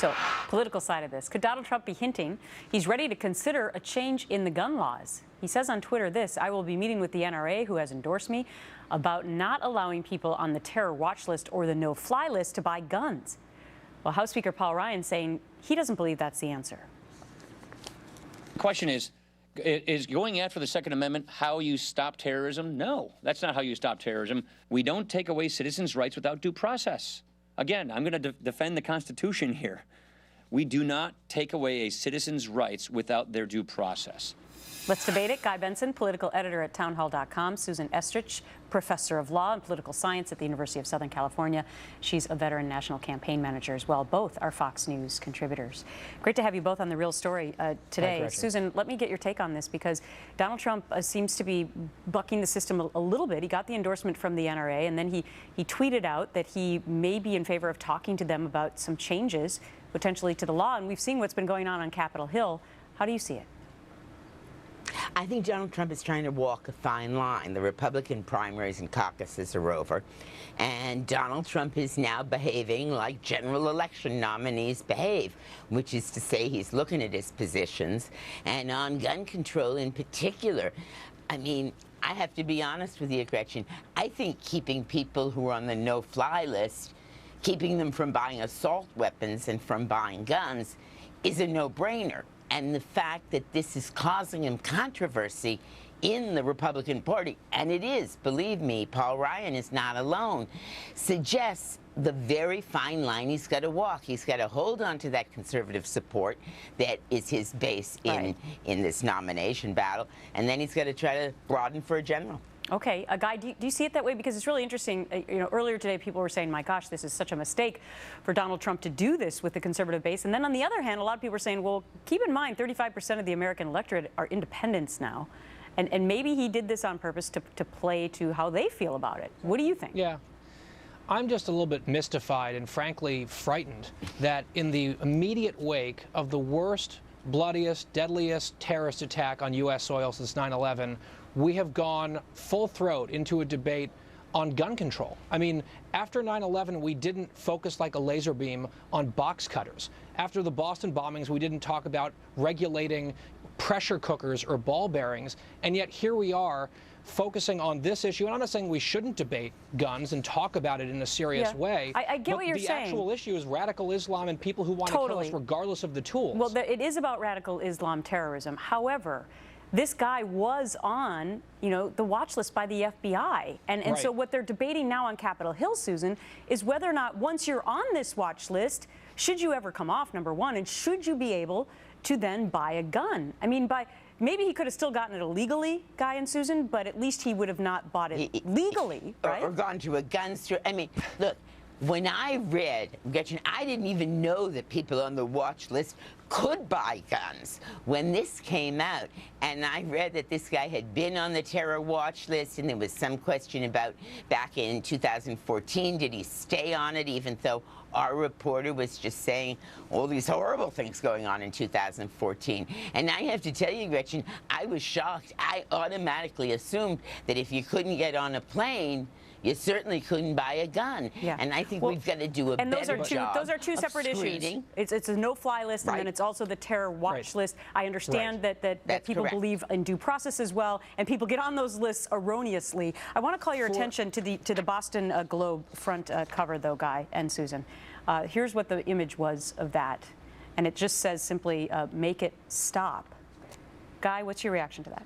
So, political side of this. Could Donald Trump be hinting he's ready to consider a change in the gun laws? He says on Twitter this: "I will be meeting with the NRA, who has endorsed me, about not allowing people on the terror watch list or the no-fly list to buy guns." Well, House Speaker Paul Ryan saying he doesn't believe that's the answer. The question is going after the Second Amendment how you stop terrorism? No, that's not how you stop terrorism. We don't take away citizens' rights without due process. Again, I'm going to defend the Constitution here. We do not take away a citizen's rights without their due process. Let's debate it. Guy Benson, political editor at townhall.com. Susan Estrich, professor of law and political science at the University of Southern California. She's a veteran national campaign manager as well. Both are Fox News contributors. Great to have you both on The Real Story today. Susan, let me get your take on this, because Donald Trump seems to be bucking the system a little bit. He got the endorsement from the NRA, and then he tweeted out that he may be in favor of talking to them about some changes potentially to the law. And we've seen what's been going on Capitol Hill. How do you see it? I think Donald Trump is trying to walk a fine line. The Republican primaries and caucuses are over, and Donald Trump is now behaving like general election nominees behave, which is to say he's looking at his positions, and on gun control in particular. I mean, I have to be honest with you, Gretchen. I think keeping people who are on the no-fly list, keeping them from buying assault weapons and from buying guns, is a no-brainer. And the fact that this is causing him controversy in the Republican Party, and it is, believe me, Paul Ryan is not alone, suggests the very fine line he's got to walk. He's got to hold on to that conservative support that is his base in this nomination battle, and then he's got to try to broaden for a general. Okay, Guy, do you see it that way? Because it's really interesting. Earlier today, people were saying, my gosh, this is such a mistake for Donald Trump to do this with the conservative base. And then on the other hand, a lot of people were saying, well, keep in mind, 35% of the American electorate are independents now. And maybe he did this on purpose to play to how they feel about it. What do you think? Yeah. I'm just a little bit mystified and frankly frightened that in the immediate wake of the worst, bloodiest, deadliest terrorist attack on U.S. soil since 9/11, we have gone full throat into a debate on gun control. I mean, after 9/11, we didn't focus like a laser beam on box cutters. After the Boston bombings, we didn't talk about regulating pressure cookers or ball bearings. And yet here we are focusing on this issue. And I'm not saying we shouldn't debate guns and talk about it in a serious way. I get what you're saying. The actual issue is radical Islam and people who want to kill us regardless of the tools. Well, it is about radical Islam terrorism. However, this guy was on, the watch list by the FBI. And so what they're debating now on Capitol Hill, Susan, is whether or not once you're on this watch list, should you ever come off, number one, and should you be able to then buy a gun? I mean, maybe he could have still gotten it illegally, Guy and Susan, but at least he would have not bought it legally, right? Or gone to a gun store. I mean, look, when I read, Gretchen, I didn't even know that people on the watch list could buy guns when this came out. And I read that this guy had been on the terror watch list, and there was some question about back in 2014, did he stay on it, even though our reporter was just saying all these horrible things going on in 2014. And I have to tell you, Gretchen, I was shocked. I automatically assumed that if you couldn't get on a plane, you certainly couldn't buy a gun. Yeah. And I think we've got to do a better job. Those are two separate issues. It's a no-fly list, and then it's also the terror watch list. I understand that people believe in due process as well, and people get on those lists erroneously. I want to call your attention to the Boston Globe front cover, though, Guy and Susan. Here's what the image was of that, and it just says simply, "Make it stop." Guy, what's your reaction to that?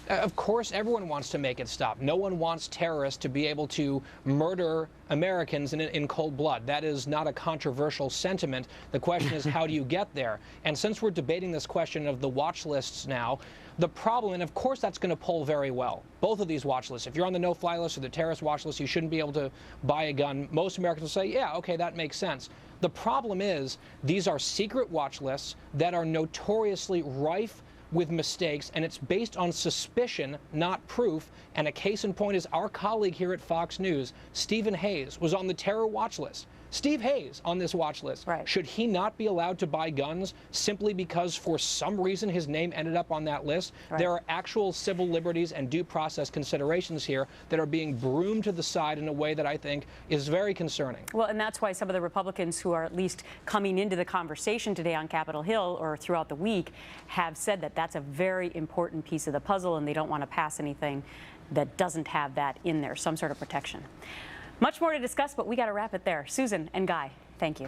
Of course, everyone wants to make it stop. No one wants terrorists to be able to murder Americans in cold blood. That is not a controversial sentiment. The question is, how do you get there? And since we're debating this question of the watch lists now, the problem, and of course that's going to poll very well, both of these watch lists. If you're on the no-fly list or the terrorist watch list, you shouldn't be able to buy a gun. Most Americans will say, yeah, okay, that makes sense. The problem is these are secret watch lists that are notoriously rife with mistakes, and it's based on suspicion, not proof. And a case in point is our colleague here at Fox News, Stephen Hayes, was on the terror watch list. Steve Hayes on this watch list. Right. Should he not be allowed to buy guns simply because for some reason his name ended up on that list? Right. There are actual civil liberties and due process considerations here that are being broomed to the side in a way that I think is very concerning. Well, and that's why some of the Republicans who are at least coming into the conversation today on Capitol Hill or throughout the week have said that that's a very important piece of the puzzle, and they don't want to pass anything that doesn't have that in there, some sort of protection. Much more to discuss, but we got to wrap it there. Susan and Guy, thank you.